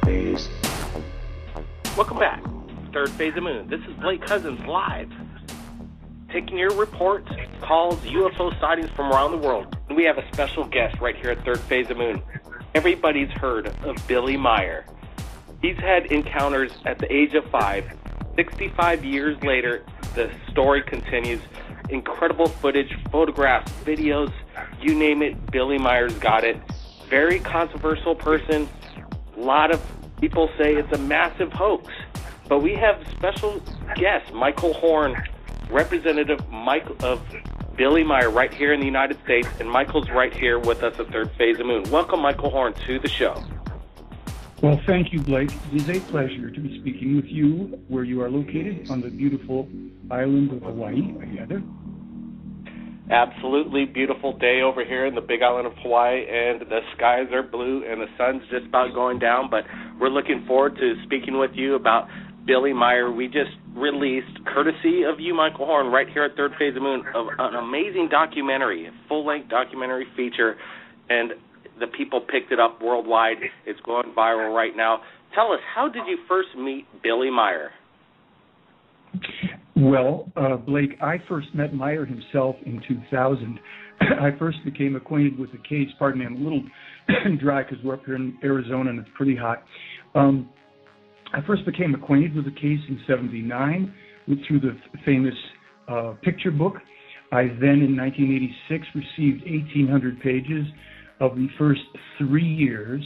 phase. Welcome back. Third Phase of Moon. This is Blake Cousins live, taking your reports, calls, UFO sightings from around the world. And we have a special guest right here at Third Phase of Moon. Everybody's heard of Billy Meier. He's had encounters at the age of 5. 65 years later, the story continues. Incredible footage, photographs, videos, you name it, Billy Meier's got it. Very controversial person. A lot of people say it's a massive hoax. But we have special guest, Michael Horn, representative of Billy Meier right here in the United States, and Michael's right here with us at Third Phase of Moon. Welcome, Michael Horn, to the show. Well, thank you, Blake. It is a pleasure to be speaking with you where you are located on the beautiful island of Hawaii, I gather. Absolutely beautiful day over here in the big island of Hawaii, and the skies are blue and the sun's just about going down, but we're looking forward to speaking with you about Billy Meier. We just released, courtesy of you, Michael Horn, right here at Third Phase of Moon, an amazing documentary, a full-length documentary feature, and the people picked it up worldwide. It's going viral right now. Tell us, how did you first meet Billy Meier? Well, Blake, I first met Meier himself in 2000. I first became acquainted with the case. Pardon me, I'm a little dry because we're up here in Arizona and it's pretty hot. I first became acquainted with the case in 79 through the famous picture book. I then, in 1986, received 1,800 pages of the first 3 years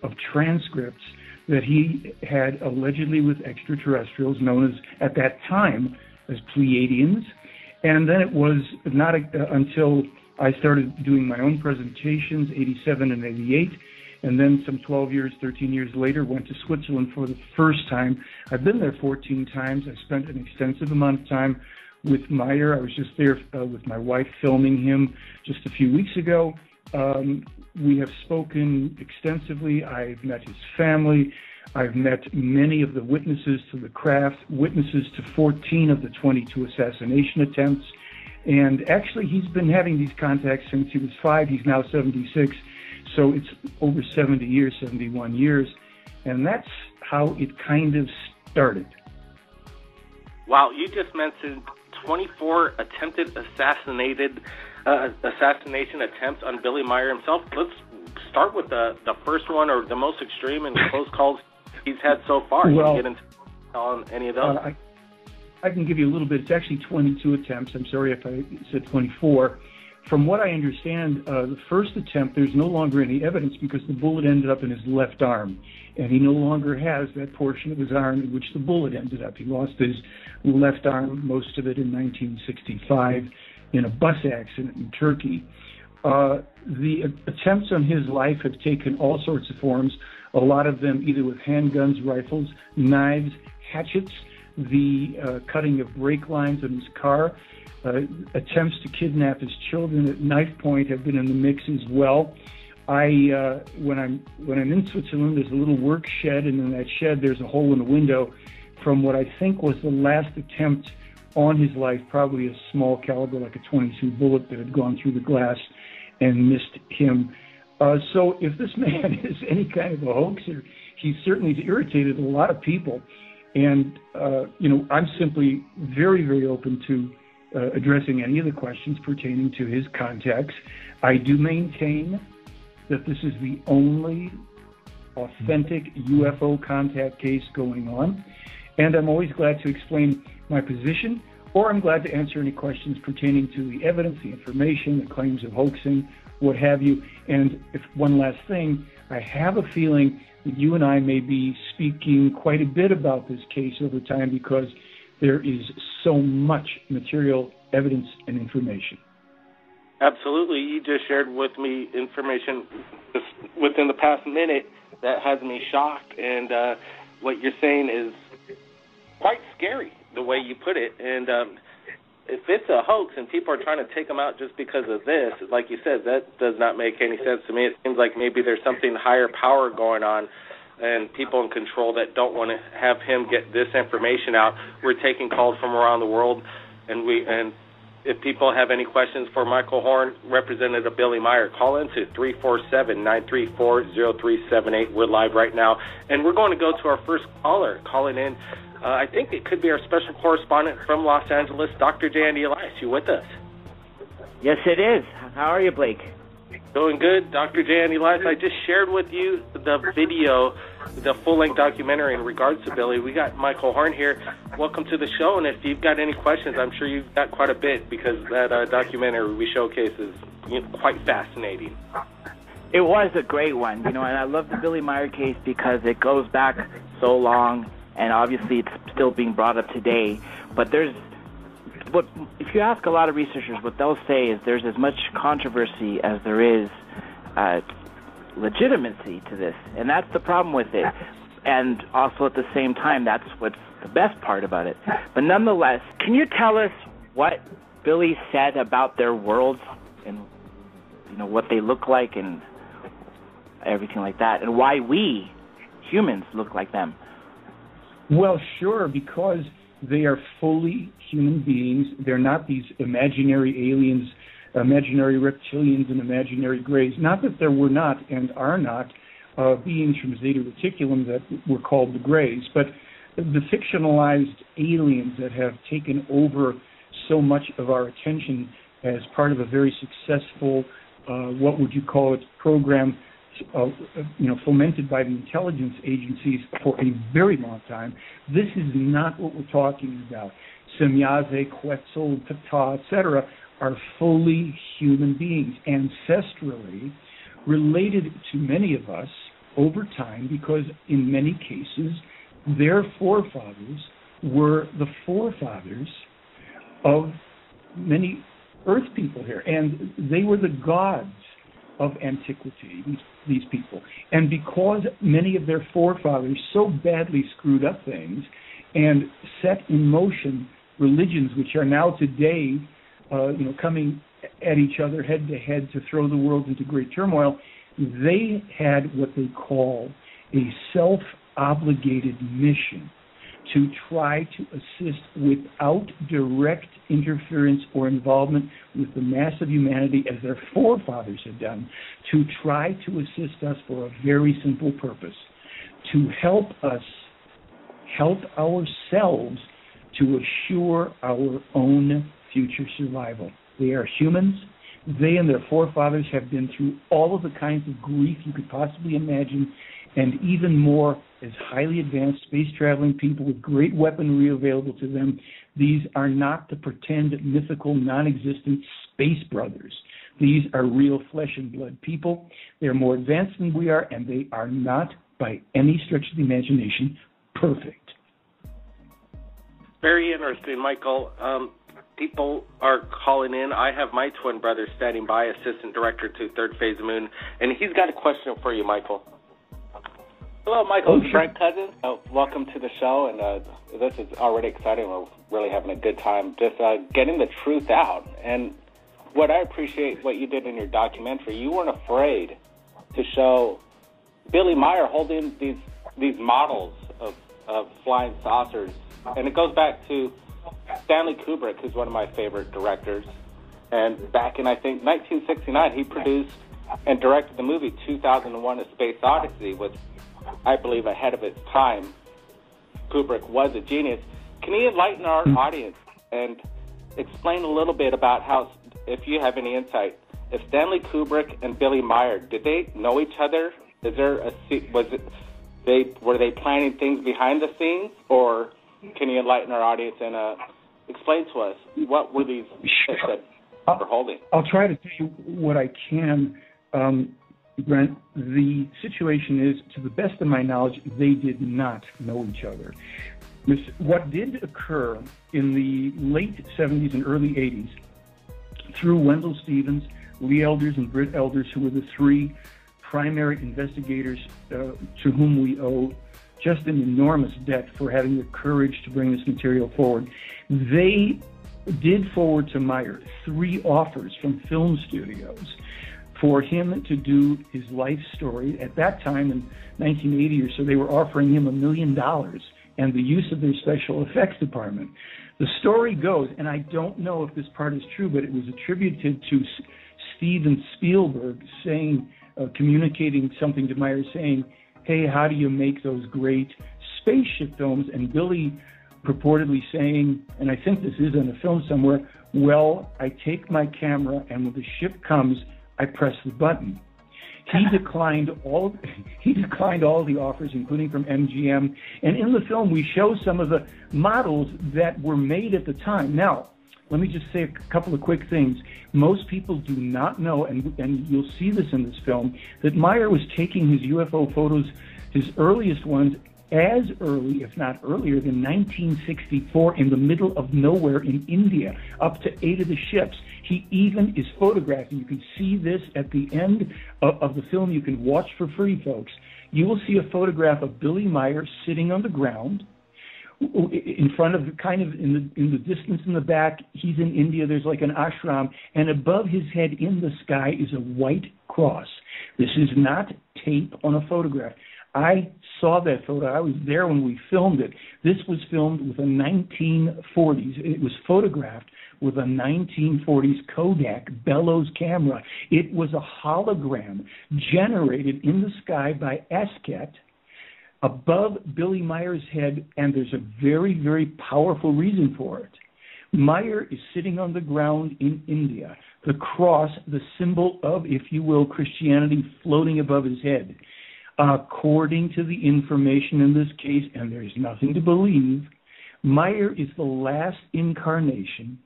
of transcripts that he had allegedly with extraterrestrials known as, at that time, as Pleiadians. And then it was not until I started doing my own presentations, 87 and 88, and then some 13 years later, went to Switzerland for the first time. I've been there 14 times. I spent an extensive amount of time with Meier. I was just there with my wife filming him just a few weeks ago. We have spoken extensively. I've met his family. I've met many of the witnesses to the craft, witnesses to 14 of the 22 assassination attempts. And actually, he's been having these contacts since he was 5. He's now 76. So it's over 70 years, 71 years, and that's how it kind of started. Wow, you just mentioned 24 attempted assassination attempts on Billy Meier himself. Let's start with the first one, or the most extreme and close calls he's had so far. Well, you can get into on any of those? I can give you a little bit. It's actually 22 attempts. I'm sorry if I said 24. From what I understand, the first attempt, there's no longer any evidence because the bullet ended up in his left arm, and he no longer has that portion of his arm in which the bullet ended up. He lost his left arm, most of it in 1965, in a bus accident in Turkey. The attempts on his life have taken all sorts of forms, a lot of them either with handguns, rifles, knives, hatchets, the cutting of brake lines in his car. Attempts to kidnap his children at knife point have been in the mix as well. When I'm in Switzerland, there's a little work shed, and in that shed there's a hole in the window from what I think was the last attempt on his life, probably a small caliber like a .22 bullet that had gone through the glass and missed him. So if this man is any kind of a hoaxer, he certainly irritated a lot of people. And, I'm simply very, very open to addressing any of the questions pertaining to his contacts. I do maintain that this is the only authentic UFO contact case going on, and I'm always glad to explain my position, or I'm glad to answer any questions pertaining to the evidence, the information, the claims of hoaxing, what have you. And if one last thing, I have a feeling that you and I may be speaking quite a bit about this case over time because there is so much material evidence and information. Absolutely. You just shared with me information just within the past minute that has me shocked, and what you're saying is quite scary, the way you put it. And if it's a hoax and people are trying to take him out just because of this, like you said, that does not make any sense to me. It seems like maybe there's something higher power going on and people in control that don't want to have him get this information out. We're taking calls from around the world, and if people have any questions for Michael Horn, Representative Billy Meyer, call in to 347-934-0378. We're live right now. And we're going to go to our first caller calling in. I think it could be our special correspondent from Los Angeles, Dr. J. Andy Elias. You with us? Yes, it is. How are you, Blake? Doing good, Dr. J. Andy Elias. I just shared with you the video, the full-length documentary in regards to Billy. We got Michael Horn here. Welcome to the show, and if you've got any questions, I'm sure you've got quite a bit, because that documentary we showcase is quite fascinating. It was a great one, and I love the Billy Meyer case because it goes back so long, and obviously it's still being brought up today. But if you ask a lot of researchers, what they'll say is there's as much controversy as there is legitimacy to this, and that's the problem with it. And also at the same time, that's what's the best part about it. But nonetheless, can you tell us what Billy said about their worlds and what they look like and everything like that, and why we humans look like them? Well, sure, because they are fully human beings. They're not these imaginary aliens, imaginary reptilians, and imaginary greys. Not that there were not and are not beings from Zeta Reticulum that were called the greys, but the fictionalized aliens that have taken over so much of our attention as part of a very successful, what would you call it, program, fomented by the intelligence agencies for a very long time. This is not what we're talking about. Semyaze, Quetzal, Ptah, etc., are fully human beings, ancestrally related to many of us over time, because in many cases their forefathers were the forefathers of many Earth people here, and they were the gods of antiquity, these people. And because many of their forefathers so badly screwed up things and set in motion religions which are now today coming at each other head to head to throw the world into great turmoil, they had what they call a self-obligated mission to try to assist without direct interference or involvement with the mass of humanity, as their forefathers had done, to try to assist us for a very simple purpose: to help us help ourselves to assure our own future survival. They are humans. They and their forefathers have been through all of the kinds of grief you could possibly imagine, and even more, as highly advanced space-traveling people with great weaponry available to them. These are not the pretend, mythical, non-existent space brothers. These are real flesh and blood people. They're more advanced than we are, and they are not, by any stretch of the imagination, perfect. Very interesting, Michael. People are calling in. I have my twin brother standing by, Assistant Director to Third Phase of Moon, and he's got a question for you, Michael. Hello, Michael. It's Frank Cousins. Welcome to the show, and this is already exciting. We're really having a good time just getting the truth out. And what I appreciate what you did in your documentary, you weren't afraid to show Billy Meyer holding these models of flying saucers. And it goes back to Stanley Kubrick, who's one of my favorite directors. And back in, I think, 1969, he produced and directed the movie 2001: A Space Odyssey, with, I believe, ahead of its time. Kubrick was a genius. Can you enlighten our audience and explain a little bit about how, if you have any insight, if Stanley Kubrick and Billy Meyer, did they know each other? Were they planning things behind the scenes, or can you enlighten our audience and explain to us what were these things that were holding? I'll try to tell you what I can. Brent, the situation is, to the best of my knowledge, they did not know each other. What did occur in the late 70s and early 80s, through Wendell Stevens, Lee Elders, and Britt Elders, who were the three primary investigators to whom we owe just an enormous debt for having the courage to bring this material forward, they did forward to Meyer 3 offers from film studios for him to do his life story. At that time, in 1980 or so, they were offering him $1 million and the use of their special effects department. The story goes, and I don't know if this part is true, but it was attributed to Steven Spielberg saying, communicating something to Meyer saying, hey, how do you make those great spaceship films? And Billy purportedly saying, and I think this is in a film somewhere, well, I take my camera and when the ship comes, I press the button. He declined all the offers, including from MGM. And in the film, we show some of the models that were made at the time. Now, let me just say a couple of quick things. Most people do not know, and you'll see this in this film, that Meyer was taking his UFO photos, his earliest ones, as early, if not earlier, than 1964 in the middle of nowhere in India, up to 8 of the ships. He even is photographing. You can see this at the end of the film. You can watch for free, folks. You will see a photograph of Billy Meyer sitting on the ground in front of, kind of in the distance in the back. He's in India. There's like an ashram, and above his head in the sky is a white cross. This is not tape on a photograph. I saw that photo. I was there when we filmed it. This was filmed with a 1940s. It was photographed with a 1940s Kodak bellows camera. It was a hologram generated in the sky by Asket above Billy Meyer's head, and there's a very, very powerful reason for it. Meyer is sitting on the ground in India. The cross, the symbol of, if you will, Christianity floating above his head. According to the information in this case, and there's nothing to believe, Meyer is the last incarnation,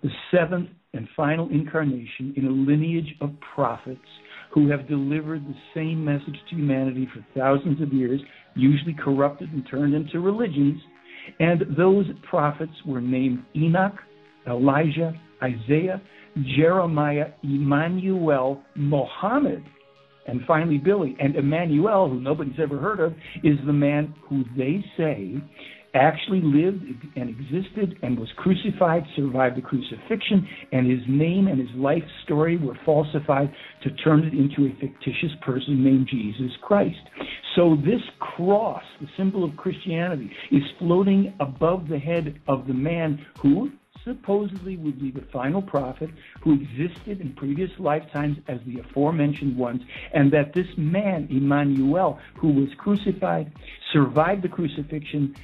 the 7th and final incarnation in a lineage of prophets who have delivered the same message to humanity for thousands of years, usually corrupted and turned into religions. And those prophets were named Enoch, Elijah, Isaiah, Jeremiah, Emmanuel, Mohammed, and finally Billy. And Emmanuel, who nobody's ever heard of, is the man who they say actually lived and existed and was crucified, survived the crucifixion, and his name and his life story were falsified to turn it into a fictitious person named Jesus Christ. So this cross, the symbol of Christianity, is floating above the head of the man who supposedly would be the final prophet, who existed in previous lifetimes as the aforementioned ones, and that this man, Emmanuel, who was crucified, survived the crucifixion,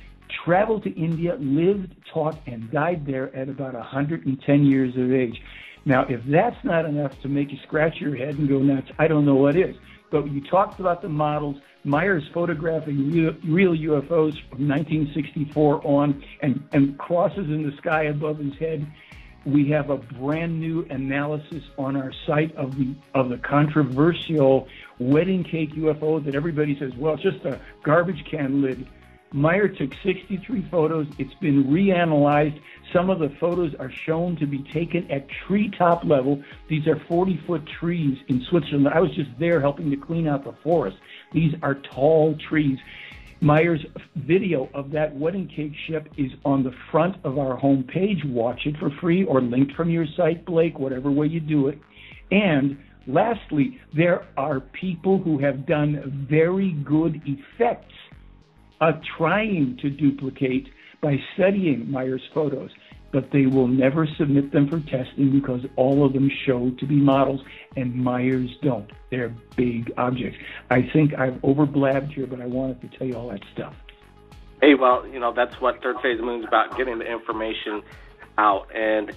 traveled to India, lived, taught, and died there at about 110 years of age. Now, if that's not enough to make you scratch your head and go nuts, I don't know what is. But you talked about the models. Meyer's photographing real UFOs from 1964 on, and crosses in the sky above his head. We have a brand new analysis on our site of the controversial wedding cake UFO that everybody says, well, it's just a garbage can lid. Meyer took 63 photos. It's been reanalyzed. Some of the photos are shown to be taken at treetop level. These are 40-foot trees in Switzerland. I was just there helping to clean out the forest. These are tall trees. Meyer's video of that wedding cake ship is on the front of our homepage. Watch it for free or linked from your site, Blake, whatever way you do it. And lastly, there are people who have done very good effects trying to duplicate by studying Meyer's photos, but they will never submit them for testing because all of them show to be models, and Meyer's don't. They're big objects. I think I've overblabbed here, but I wanted to tell you all that stuff. Hey, well, you know, that's what Third Phase of the Moon is about, getting the information out. And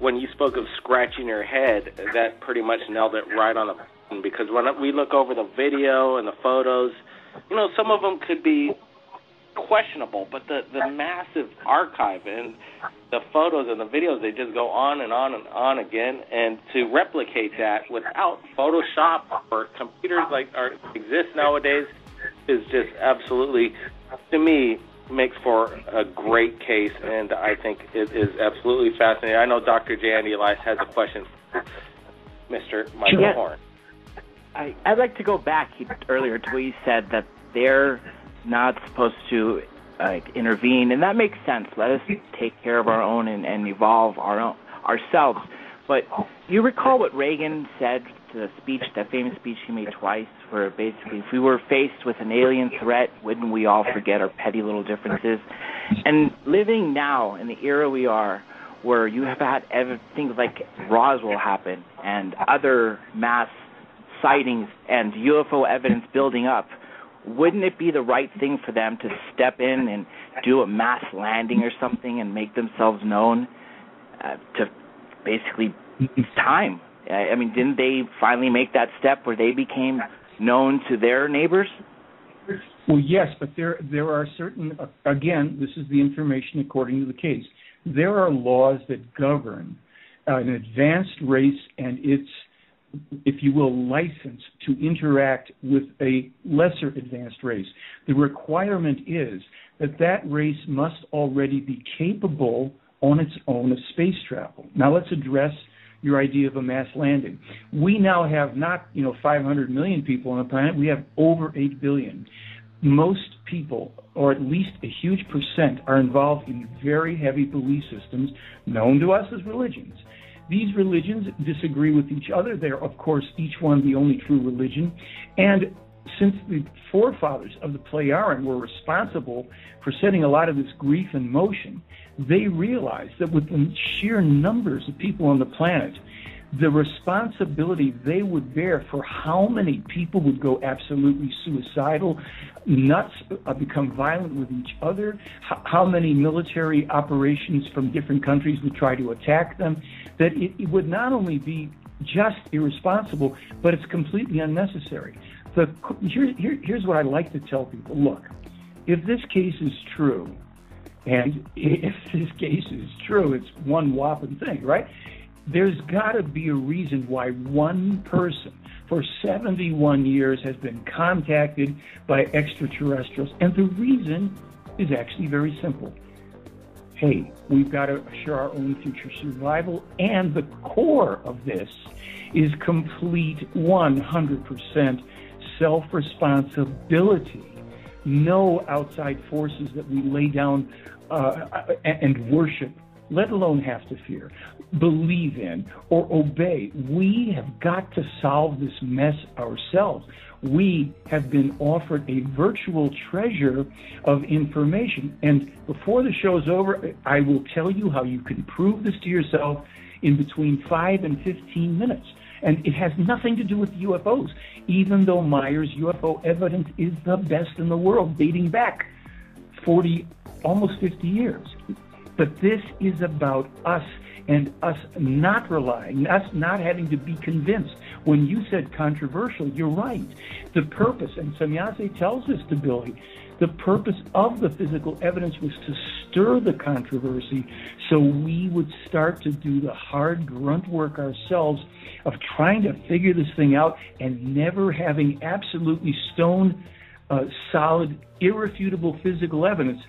when you spoke of scratching your head, that pretty much nailed it right on the button, because when we look over the video and the photos, you know, some of them could be questionable, but the massive archive and the photos and the videos, they just go on and on and on again, and to replicate that without Photoshop or computers like exist nowadays is just absolutely, to me, makes for a great case, and I think it is absolutely fascinating. I know Dr. J. Andy Elias has a question for Mr. Michael Horn. I'd like to go back earlier to what you said, that they're not supposed to intervene, and that makes sense. Let us take care of our own and evolve our own, ourselves. but you recall what Reagan said, the famous speech he made twice, where basically if we were faced with an alien threat, wouldn't we all forget our petty little differences? And living now in the era we are, where you have had things like Roswell happen and other mass sightings and UFO evidence building up, wouldn't it be the right thing for them to step in and do a mass landing or something and make themselves known to basically, it's time? I mean, didn't they finally make that step where they became known to their neighbors? Well, yes, but there are certain, again, this is the information according to the case. There are laws that govern an advanced race and its, if you will, license to interact with a lesser advanced race. The requirement is that race must already be capable on its own of space travel. Now let's address your idea of a mass landing. We now have not, 500 million people on the planet. We have over 8 billion. Most people, or at least a huge percent, are involved in very heavy belief systems known to us as religions. These religions disagree with each other. They're, of course, each one the only true religion. And since the forefathers of the Pleiaren were responsible for setting a lot of this grief in motion, they realized that with the sheer numbers of people on the planet, the responsibility they would bear for how many people would go absolutely suicidal, nuts, become violent with each other, how many military operations from different countries would try to attack them, that it would not only be just irresponsible, but it's completely unnecessary. Here's what I like to tell people. Look, if this case is true, and if this case is true, it's one whopping thing, right? There's got to be a reason why one person for 71 years has been contacted by extraterrestrials. And the reason is actually very simple. Hey, we've got to assure our own future survival, and the core of this is complete 100% self-responsibility. No outside forces that we lay down and worship, let alone have to fear, believe in, or obey. We have got to solve this mess ourselves. We have been offered a virtual treasure of information. And before the show's over, I will tell you how you can prove this to yourself in between 5 and 15 minutes. And it has nothing to do with UFOs, even though Myers UFO evidence is the best in the world, dating back 40, almost 50 years. But this is about us and us not relying, us not having to be convinced. When you said controversial, you're right. The purpose, and Semyase tells this to Billy, the purpose of the physical evidence was to stir the controversy so we would start to do the hard grunt work ourselves of trying to figure this thing out and never having absolutely stone, solid, irrefutable physical evidence.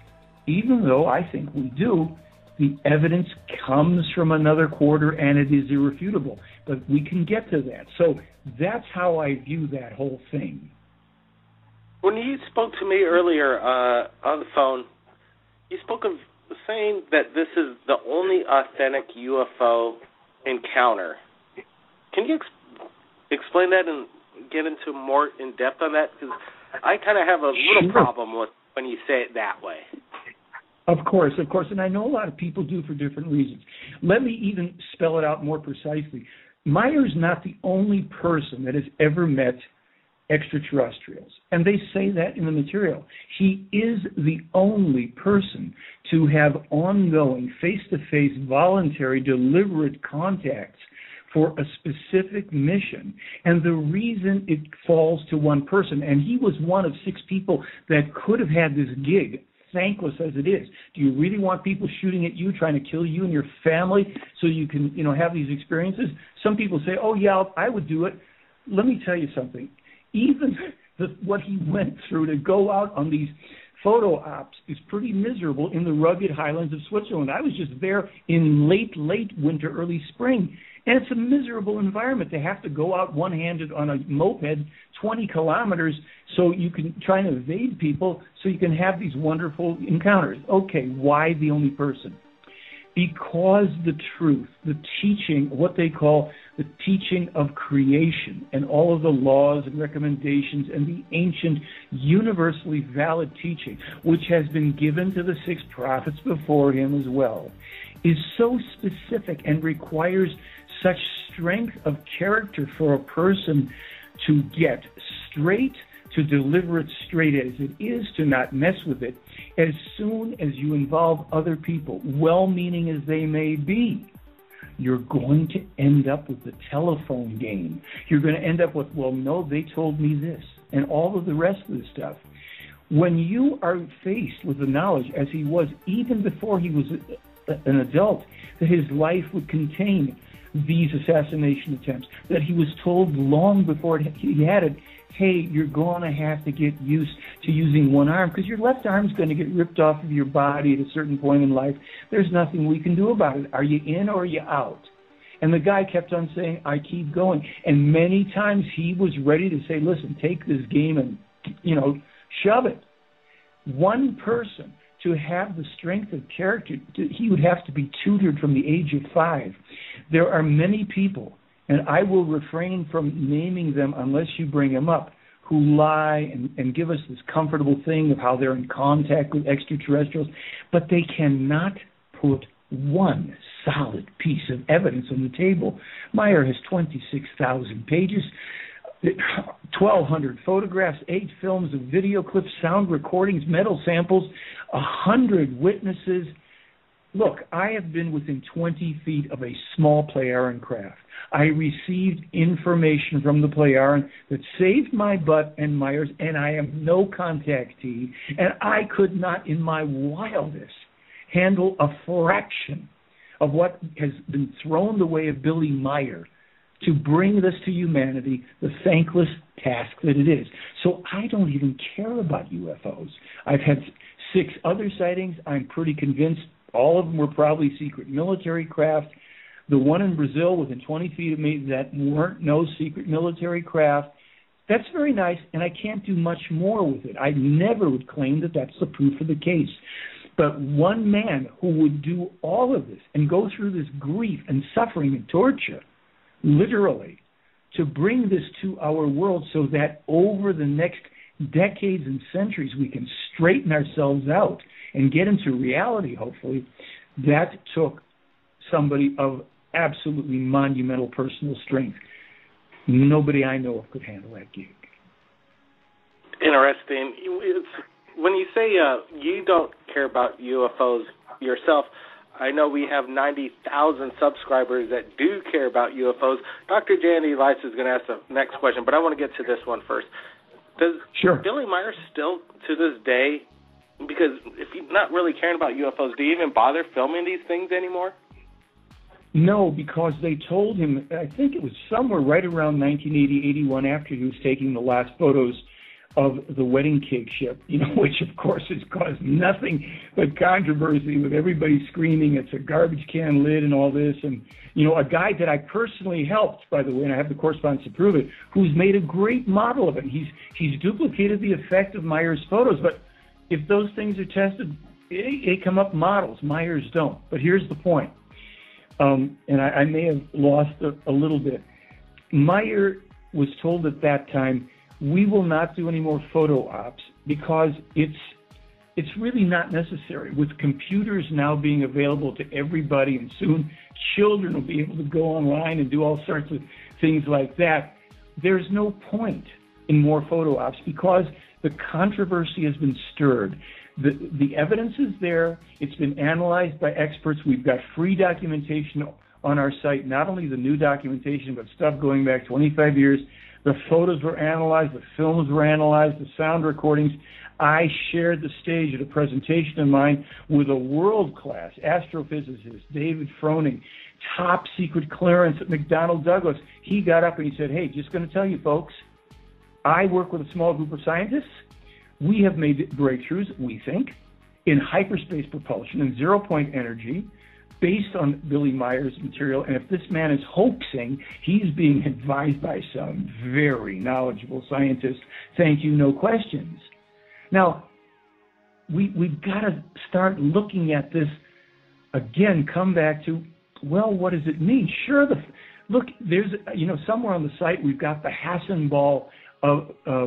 Even though I think we do, the evidence comes from another quarter and it is irrefutable. But we can get to that. So that's how I view that whole thing. When you spoke to me earlier on the phone, you spoke of saying that this is the only authentic UFO encounter. Can you explain that and get into more in depth on that? Because I kind of have a little problem with when you say it that way. Of course, and I know a lot of people do for different reasons. Let me even spell it out more precisely. Myers not the only person that has ever met extraterrestrials, and they say that in the material. He is the only person to have ongoing, face-to-face, voluntary, deliberate contacts for a specific mission. And the reason it falls to one person, and he was one of 6 people that could have had this gig, thankless as it is. Do you really want people shooting at you, trying to kill you and your family so you can, have these experiences? Some people say, oh, yeah, I would do it. Let me tell you something. Even what he went through to go out on these photo ops is pretty miserable in the rugged highlands of Switzerland. I was just there in late winter, early spring, and it's a miserable environment to have to go out one-handed on a moped 20 kilometers so you can try and evade people so you can have these wonderful encounters. Okay, why the only person? because the truth, the teaching, what they call the teaching of creation, and all of the laws and recommendations and the ancient universally valid teaching, which has been given to the 6 prophets before him as well, is so specific and requires such strength of character for a person to get straight, to deliver it straight as it is, to not mess with it, as soon as you involve other people, well-meaning as they may be, you're going to end up with the telephone game. You're going to end up with, well, no, they told me this, and all of the rest of the stuff. When you are faced with the knowledge, as he was even before he was an adult, that his life would contain these assassination attempts, that he was told long before he had it, hey, you're going to have to get used to using one arm because your left arm's going to get ripped off of your body at a certain point in life. There's nothing we can do about it. Are you in or are you out? And the guy kept on saying, I keep going. And many times he was ready to say, listen, take this game and, shove it. One person, to have the strength of character, he would have to be tutored from the age of 5. There are many people, and I will refrain from naming them unless you bring them up, who lie and give us this comfortable thing of how they're in contact with extraterrestrials, but they cannot put one solid piece of evidence on the table. Meyer has 26,000 pages, 1,200 photographs, 8 films of video clips, sound recordings, metal samples, 100 witnesses. Look, I have been within 20 feet of a small Plejaren craft. I received information from the Plejaren that saved my butt and Myers, and I am no contactee, and I could not in my wildest handle a fraction of what has been thrown the way of Billy Meyer to bring this to humanity, the thankless task that it is. So I don't even care about UFOs. I've had 6 other sightings. I'm pretty convinced all of them were probably secret military craft. The one in Brazil within 20 feet of me that weren't no secret military craft, that's very nice, and I can't do much more with it. I never would claim that that's the proof of the case. But one man who would do all of this and go through this grief and suffering and torture, literally, to bring this to our world so that over the next decades and centuries we can straighten ourselves out and get into reality, hopefully, that took somebody of absolutely monumental personal strength. Nobody I know of could handle that gig. Interesting. When you say you don't care about UFOs yourself, I know we have 90,000 subscribers that do care about UFOs. Dr. Jandy Lights is going to ask the next question, but I want to get to this one first. Does Billy Meyer still, to this day, because if you're not really caring about UFOs, do you even bother filming these things anymore? No, because they told him, I think it was somewhere right around 1980, 81, after he was taking the last photos of the wedding cake ship, which of course has caused nothing but controversy with everybody screaming it's a garbage can lid and all this. And, a guy that I personally helped, by the way, and I have the correspondence to prove it, who's made a great model of it. He's duplicated the effect of Meyer's photos, but if those things are tested, they come up models. Meyer's don't. But here's the point. And I may have lost a little bit. Meyer was told at that time, we will not do any more photo ops because it's really not necessary. With computers now being available to everybody, and soon children will be able to go online and do all sorts of things like that, there's no point in more photo ops because the controversy has been stirred. The evidence is there. It's been analyzed by experts. We've got free documentation on our site, not only the new documentation, but stuff going back 25 years. The photos were analyzed, the films were analyzed, the sound recordings. I shared the stage at a presentation of mine with a world-class astrophysicist, David Froning, top secret clearance at McDonnell Douglas. He got up and he said, hey, just going to tell you folks, I work with a small group of scientists. We have made breakthroughs, we think, in hyperspace propulsion and zero-point energy based on Billy Meyer's material. And if this man is hoaxing, he's being advised by some very knowledgeable scientists. Thank you, no questions. Now, we've got to start looking at this again come back to, well, what does it mean? Sure, look, there's, somewhere on the site we've got the Hasselball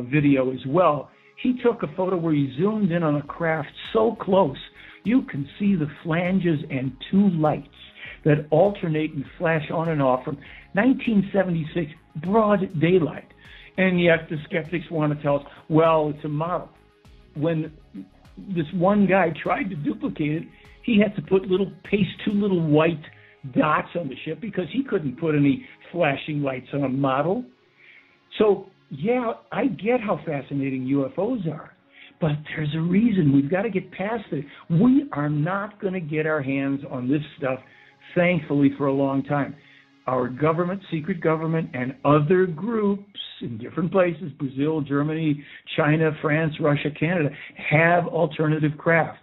video as well. He took a photo where he zoomed in on a craft so close, you can see the flanges and two lights that alternate and flash on and off from 1976, broad daylight. And yet the skeptics want to tell us, well, it's a model. When this one guy tried to duplicate it, he had to paste two little white dots on the ship because he couldn't put any flashing lights on a model. So, yeah, I get how fascinating UFOs are, but there's a reason. We've got to get past it. We are not going to get our hands on this stuff, thankfully, for a long time. Our government, secret government, and other groups in different places, Brazil, Germany, China, France, Russia, Canada, have alternative craft.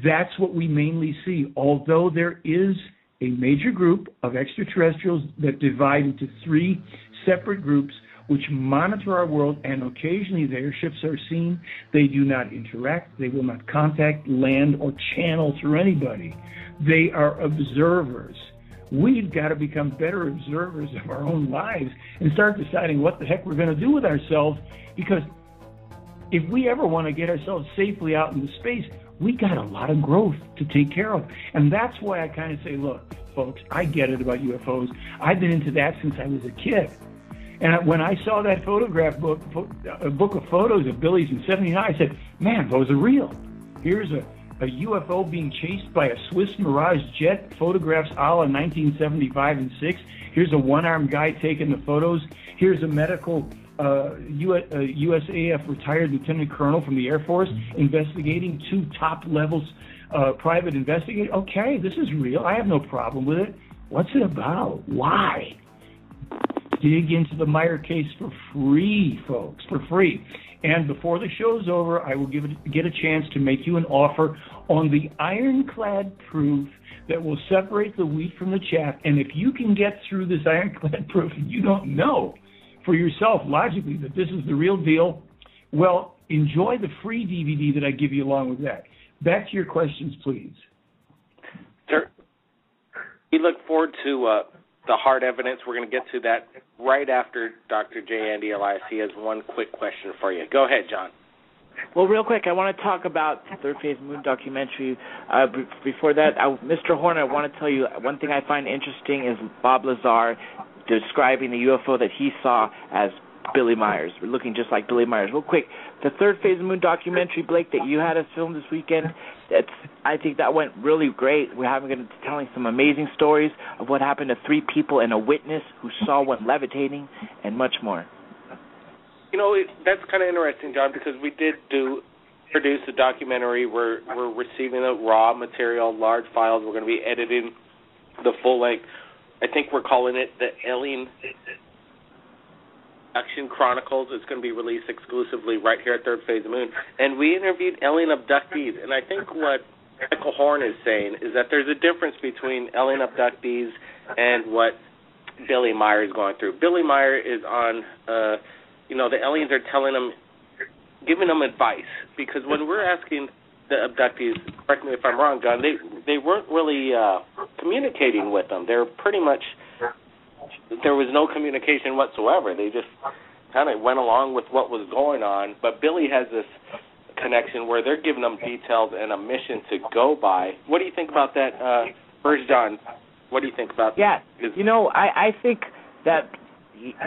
That's what we mainly see, although there is a major group of extraterrestrials that divide into three separate groups which monitor our world, and occasionally their ships are seen. They do not interact. They will not contact, land, or channel through anybody. They are observers. We've got to become better observers of our own lives and start deciding what the heck we're going to do with ourselves, because if we ever want to get ourselves safely out into space, we got a lot of growth to take care of. And that's why I kind of say, look, folks, I get it about UFOs. I've been into that since I was a kid. And when I saw that photograph book, a book of photos of Billy's in '79, I said, man, those are real. Here's a UFO being chased by a Swiss Mirage jet, photographs a la 1975 and 6. Here's a one-armed guy taking the photos. Here's a medical USAF retired lieutenant colonel from the Air Force investigating two top levels private investigators. Okay, this is real. I have no problem with it. What's it about? Why? Dig into the Meyer case for free, folks, for free. And before the show's over, I will get a chance to make you an offer on the ironclad proof that will separate the wheat from the chaff. And if you can get through this ironclad proof and you don't know for yourself logically that this is the real deal, well, enjoy the free DVD that I give you along with that. Back to your questions, please. Sir, we look forward to the hard evidence. We're going to get to that right after Dr. J. Andy Elias. He has one quick question for you. Go ahead, John. Well, real quick, I want to talk about the Third Phase Moon documentary. Before that, Mr. Horn, I want to tell you one thing I find interesting is Bob Lazar describing the UFO that he saw as Billy Myers. We're looking just like Billy Myers. Real quick, the Third Phase Moon documentary, Blake, that you had us film this weekend, I think that went really great. We're telling some amazing stories of what happened to three people and a witness who saw one levitating and much more. You know, that's kind of interesting, John, because we did produce a documentary. We're receiving the raw material, large files. We're going to be editing the full length. I think we're calling it the Alien Action Chronicles. It's going to be released exclusively right here at Third Phase of Moon. And we interviewed alien abductees. And I think what Michael Horn is saying is that there's a difference between alien abductees and what Billy Meyer is going through. Billy Meyer is on, the aliens are telling him, giving them advice. Because when we're asking the abductees, correct me if I'm wrong, John, they weren't really communicating with them. They're pretty much, there was no communication whatsoever. They just kind of went along with what was going on. But Billy has this connection where they're giving them details and a mission to go by. What do you think about that? First, John, what do you think about that? Yeah, I think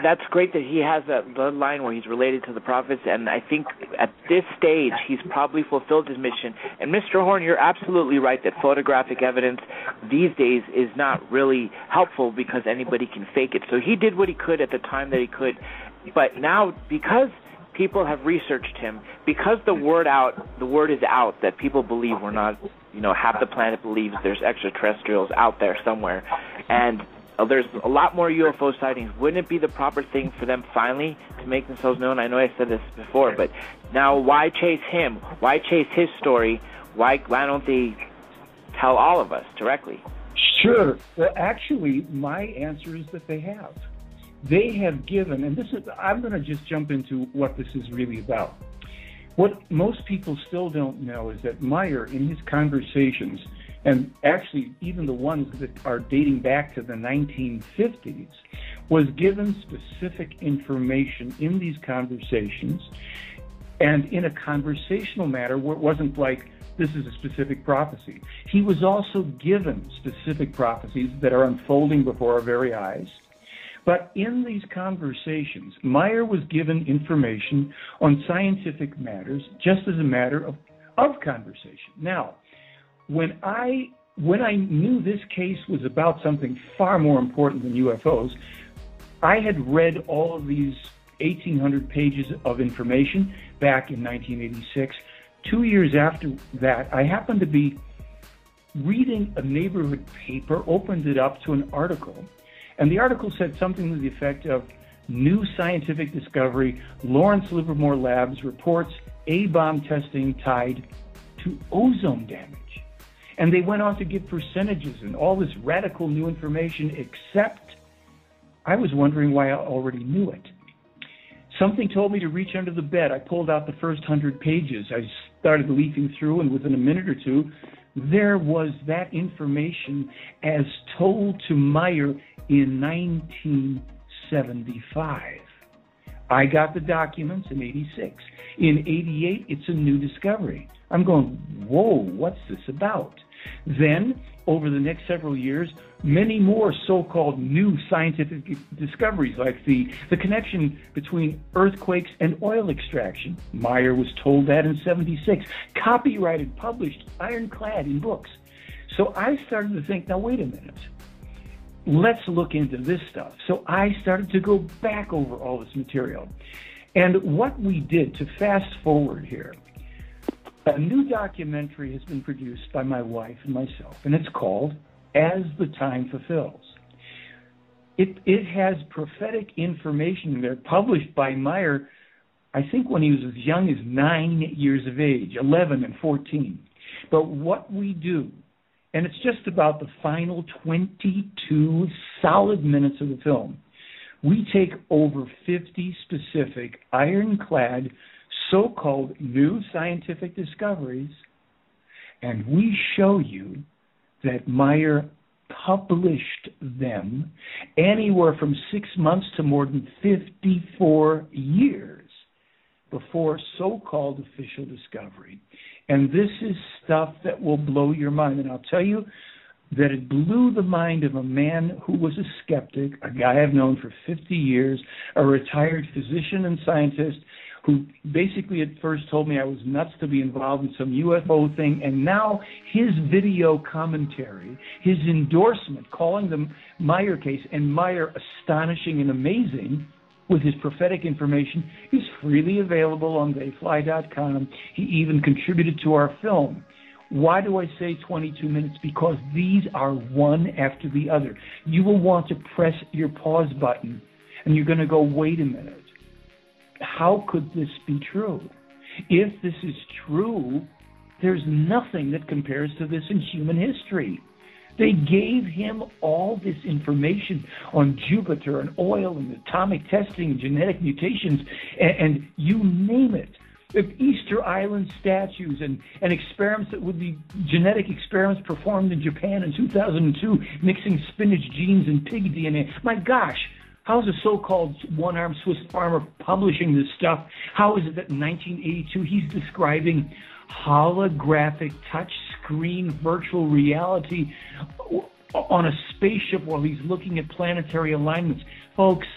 that's great that he has that bloodline where he's related to the prophets, and I think at this stage he's probably fulfilled his mission. And Mr. Horn, you're absolutely right that photographic evidence these days is not really helpful because anybody can fake it. So he did what he could at the time that he could, but now because people have researched him, because the word is out that people believe we're not, half the planet believes there's extraterrestrials out there somewhere, and there's a lot more UFO sightings. Wouldn't it be the proper thing for them finally to make themselves known? I know I said this before, but now why chase him? Why chase his story? Why don't they tell all of us directly? Sure. Well, actually, my answer is that they have. They have given, and I'm going to just jump into what this is really about. What most people still don't know is that Meyer, in his conversations, and actually even the ones that are dating back to the 1950s, was given specific information in these conversations, and in a conversational manner where it wasn't like, this is a specific prophecy. He was also given specific prophecies that are unfolding before our very eyes. But in these conversations, Meyer was given information on scientific matters just as a matter of conversation. Now, when I knew this case was about something far more important than UFOs, I had read all of these 1,800 pages of information back in 1986. 2 years after that, I happened to be reading a neighborhood paper, opened it up to an article, and the article said something to the effect of, new scientific discovery, Lawrence Livermore Labs reports A-bomb testing tied to ozone damage. And they went on to give percentages and all this radical new information, except I was wondering why I already knew it. Something told me to reach under the bed. I pulled out the first 100 pages. I started leafing through, and within a minute or two, there was that information as told to Meyer in 1975. I got the documents in 86. In 88, it's a new discovery. I'm going, whoa, what's this about? Then, over the next several years, many more so-called new scientific discoveries, like the connection between earthquakes and oil extraction. Meyer was told that in 76. Copyrighted, published, ironclad in books. So I started to think, now wait a minute. Let's look into this stuff. So I started to go back over all this material. And what we did, to fast forward here, a new documentary has been produced by my wife and myself, and it's called As the Time Fulfills. It has prophetic information in there published by Meyer, I think when he was as young as 9 years of age, 11 and 14. But what we do, and it's just about the final 22 solid minutes of the film, we take over 50 specific ironclad so-called new scientific discoveries, and we show you that Meyer published them anywhere from 6 months to more than 54 years before so-called official discovery. And this is stuff that will blow your mind. And I'll tell you that it blew the mind of a man who was a skeptic, a guy I've known for 50 years, a retired physician and scientist, who basically at first told me I was nuts to be involved in some UFO thing, and now his video commentary, his endorsement, calling the Meyer case, and Meyer astonishing and amazing with his prophetic information, is freely available on theyfly.com. He even contributed to our film. Why do I say 22 minutes? Because these are one after the other. You will want to press your pause button, and you're going to go, wait a minute. How could this be true? If this is true, there's nothing that compares to this in human history. They gave him all this information on Jupiter and oil and atomic testing and genetic mutations and you name it. Easter Island statues and experiments that would be genetic experiments performed in Japan in 2002, mixing spinach genes and pig DNA. My gosh. How is a so-called one-armed Swiss farmer publishing this stuff? How is it that in 1982 he's describing holographic touch-screen virtual reality on a spaceship while he's looking at planetary alignments? Folks,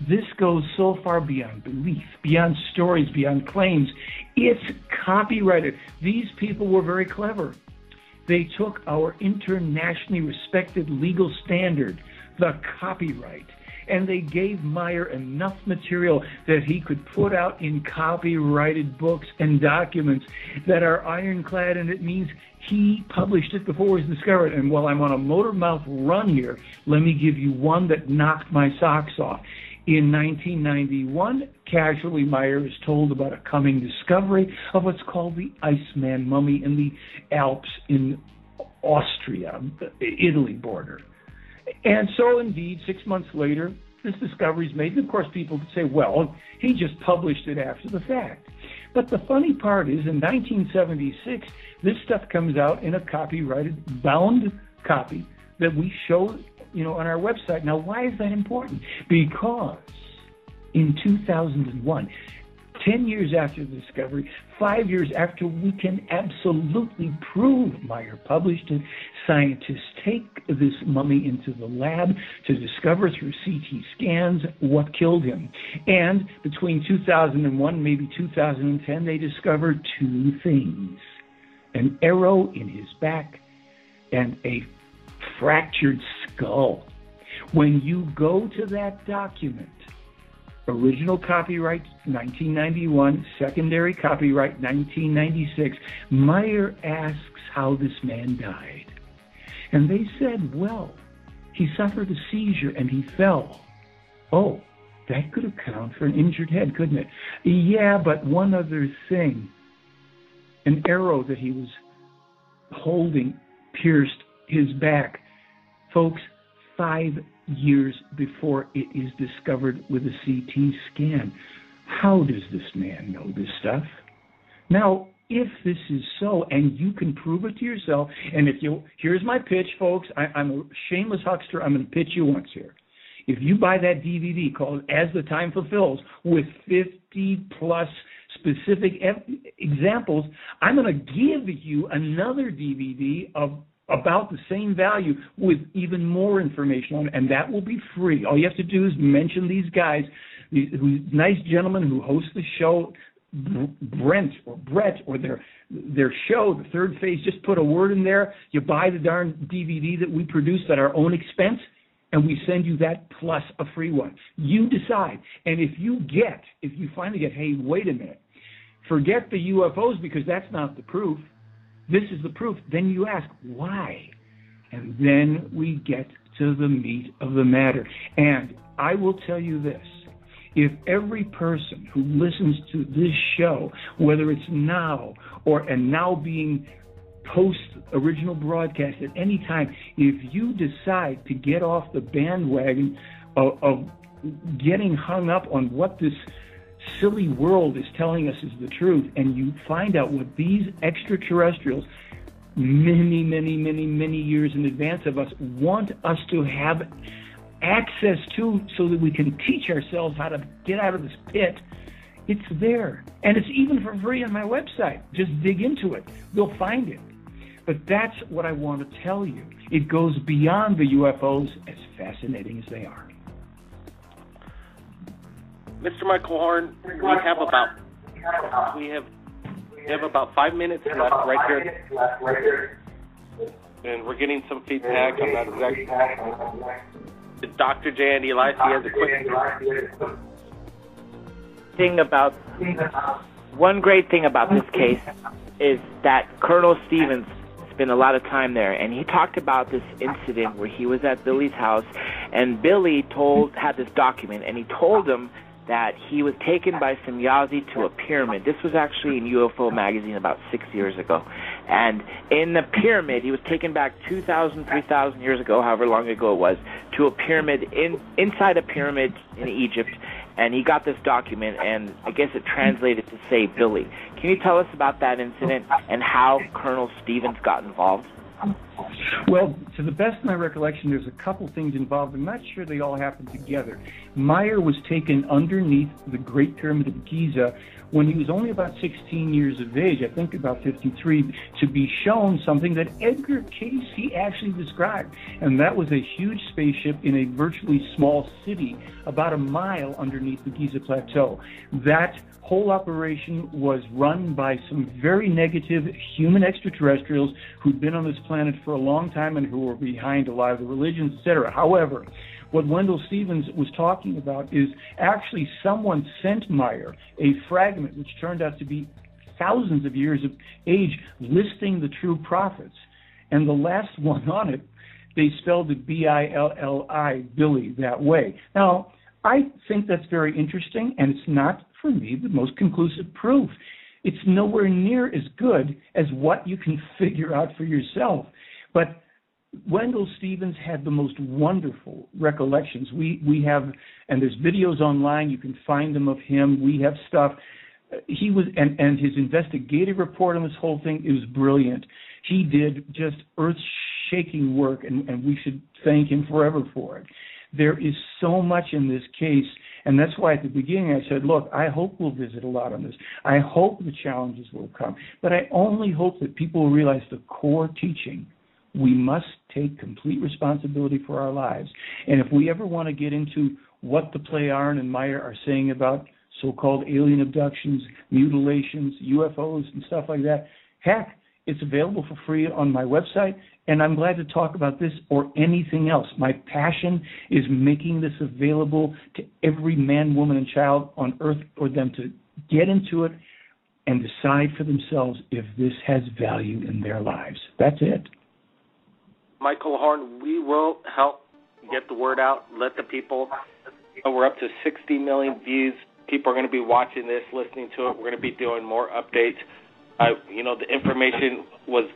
this goes so far beyond belief, beyond stories, beyond claims. It's copyrighted. These people were very clever. They took our internationally respected legal standard, the copyright, and they gave Meyer enough material that he could put out in copyrighted books and documents that are ironclad, and it means he published it before it was discovered. And while I'm on a motor mouth run here, let me give you one that knocked my socks off. In 1991, casually, Meyer is told about a coming discovery of what's called the Iceman mummy in the Alps in Austria, Italy border. And so, indeed, 6 months later, this discovery is made. And, of course, people could say, well, he just published it after the fact. But the funny part is, in 1976, this stuff comes out in a copyrighted, bound copy that we show, on our website. Now, why is that important? Because in 2001, 10 years after the discovery, 5 years after we can absolutely prove Meyer published it, scientists take this mummy into the lab to discover through CT scans what killed him. And between 2001, maybe 2010, they discovered two things: an arrow in his back and a fractured skull. When you go to that document, original copyright 1991, secondary copyright 1996, Meyer asks how this man died. And they said, well, he suffered a seizure and he fell. Oh, that could account for an injured head, couldn't it? Yeah, but one other thing. An arrow that he was holding pierced his back. Folks, 5 years before it is discovered with a CT scan. How does this man know this stuff? Now, if this is so, and you can prove it to yourself, and here's my pitch, folks. I'm a shameless huckster. I'm going to pitch you once here. If you buy that DVD called As the Time Fulfills with 50 plus specific examples, I'm going to give you another DVD of about the same value with even more information on it, and that will be free. All you have to do is mention these guys, these nice gentlemen who host the show, Brent or their show, The Third Phase. Just put a word in there. You buy the darn DVD that we produce at our own expense, and we send you that plus a free one. You decide. And if you finally get, hey, wait a minute, forget the UFOs because that's not the proof. This is the proof. Then you ask, why? And then we get to the meat of the matter. And I will tell you this. If every person who listens to this show, whether it's now and now being post-original broadcast at any time, if you decide to get off the bandwagon of getting hung up on what this silly world is telling us is the truth, and you find out what these extraterrestrials many, many, many, many years in advance of us want us to have access to so that we can teach ourselves how to get out of this pit, it's there. And it's even for free on my website. Just dig into it. You'll find it. But that's what I want to tell you. It goes beyond the UFOs, as fascinating as they are. Mr. Michael Horn, we have about 5 minutes left right here, and we're getting some feedback. I'm not exactly. Dr. J. Andy Elias, he has a quick one great thing about this case is that Colonel Stevens spent a lot of time there, and he talked about this incident where he was at Billy's house, and Billy had this document, and he told him that he was taken by some Yazi to a pyramid. This was actually in UFO magazine about 6 years ago. And in the pyramid, he was taken back 2,000, 3,000 years ago, however long ago it was, to a pyramid inside a pyramid in Egypt. And he got this document, and I guess it translated to say Billy. Can you tell us about that incident and how Colonel Stevens got involved? Well, to the best of my recollection, there's a couple things involved. I'm not sure they all happened together. Meyer was taken underneath the Great Pyramid of Giza when he was only about 16 years of age, I think about 53, to be shown something that Edgar Cayce actually described. And that was a huge spaceship in a virtually small city about a mile underneath the Giza Plateau. That whole operation was run by some very negative human extraterrestrials who'd been on this planet for a long time and who were behind a lot of the religions, etc. However, what Wendell Stevens was talking about is actually someone sent Meyer a fragment which turned out to be thousands of years of age listing the true prophets. And the last one on it, they spelled it B-I-L-L-I, Billy, that way. Now, I think that's very interesting, and it's not, for me, the most conclusive proof. It's nowhere near as good as what you can figure out for yourself. But Wendell Stevens had the most wonderful recollections. We have, and there's videos online, you can find them of him. We have stuff. he was, and his investigative report on this whole thing, it was brilliant. He did just earth-shaking work, and we should thank him forever for it. There is so much in this case, and that's why at the beginning I said, look, I hope we'll visit a lot on this. I hope the challenges will come, but I only hope that people will realize the core teaching. We must take complete responsibility for our lives. And if we ever want to get into what the play Arn and Meyer are saying about so-called alien abductions, mutilations, UFOs, and stuff like that, heck, it's available for free on my website, and I'm glad to talk about this or anything else. My passion is making this available to every man, woman, and child on Earth for them to get into it and decide for themselves if this has value in their lives. That's it. Michael Horn, we will help get the word out, let the people know. We're up to 60 million views. People are going to be watching this, listening to it. We're going to be doing more updates. The information was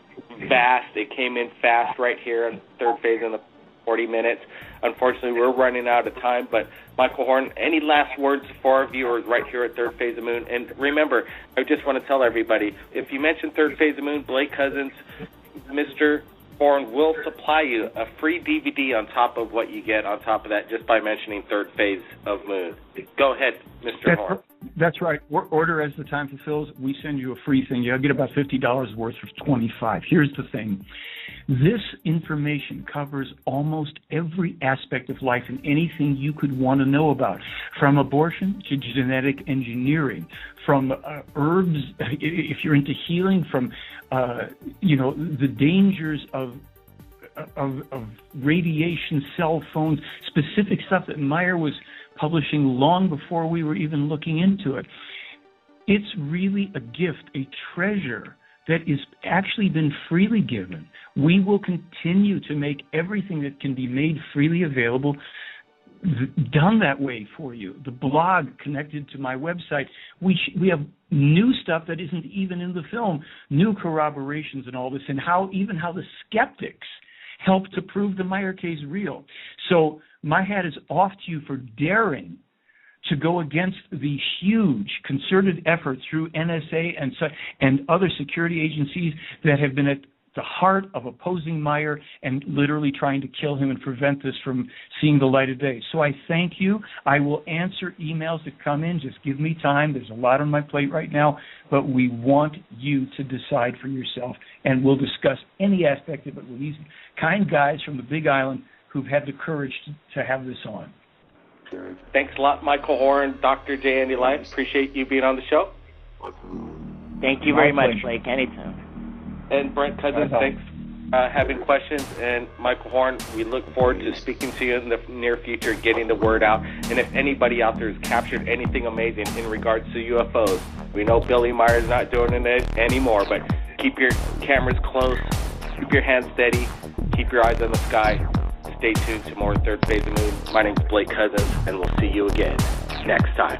vast. It came in fast right here on third phase in the 40 minutes. Unfortunately, we're running out of time. But, Michael Horn, any last words for our viewers right here at Third Phase of Moon? And remember, I just want to tell everybody, if you mention Third Phase of Moon, Blake Cousins, Mr. Horn will supply you a free DVD on top of what you get on top of that just by mentioning Third Phase of Moon. Go ahead, Mr. Horn. That's right. Order as the time fulfills. We send you a free thing. You'll get about $50 worth for $25. Here's the thing. This information covers almost every aspect of life and anything you could want to know about, from abortion to genetic engineering, from herbs, if you're into healing, from the dangers of radiation, cell phones, specific stuff that Meyer was publishing long before we were even looking into it. It's really a gift, a treasure that is actually been freely given. We will continue to make everything that can be made freely available done that way for you. The blog connected to my website, we have new stuff that isn't even in the film, new corroborations and all this, and how the skeptics help to prove the Meyer case real. So my hat is off to you for daring to go against the huge concerted effort through NSA and other security agencies that have been at the heart of opposing Meyer and literally trying to kill him and prevent this from seeing the light of day. So I thank you. I will answer emails that come in. Just give me time. There's a lot on my plate right now, but we want you to decide for yourself, and we'll discuss any aspect of it with these kind guys from the Big Island who've had the courage to have this on. Thanks a lot, Michael Horn, Dr. J. Andy Lyons. Appreciate you being on the show. Thank you very much, Blake. Anytime. And Brent Cousins, thanks for having questions. And Michael Horn, we look forward to speaking to you in the near future, getting the word out. And if anybody out there has captured anything amazing in regards to UFOs, we know Billy Meyer's not doing it anymore, but keep your cameras close, keep your hands steady, keep your eyes on the sky. Stay tuned to more Third Phase of Moon. My name's Blake Cousins, and we'll see you again next time.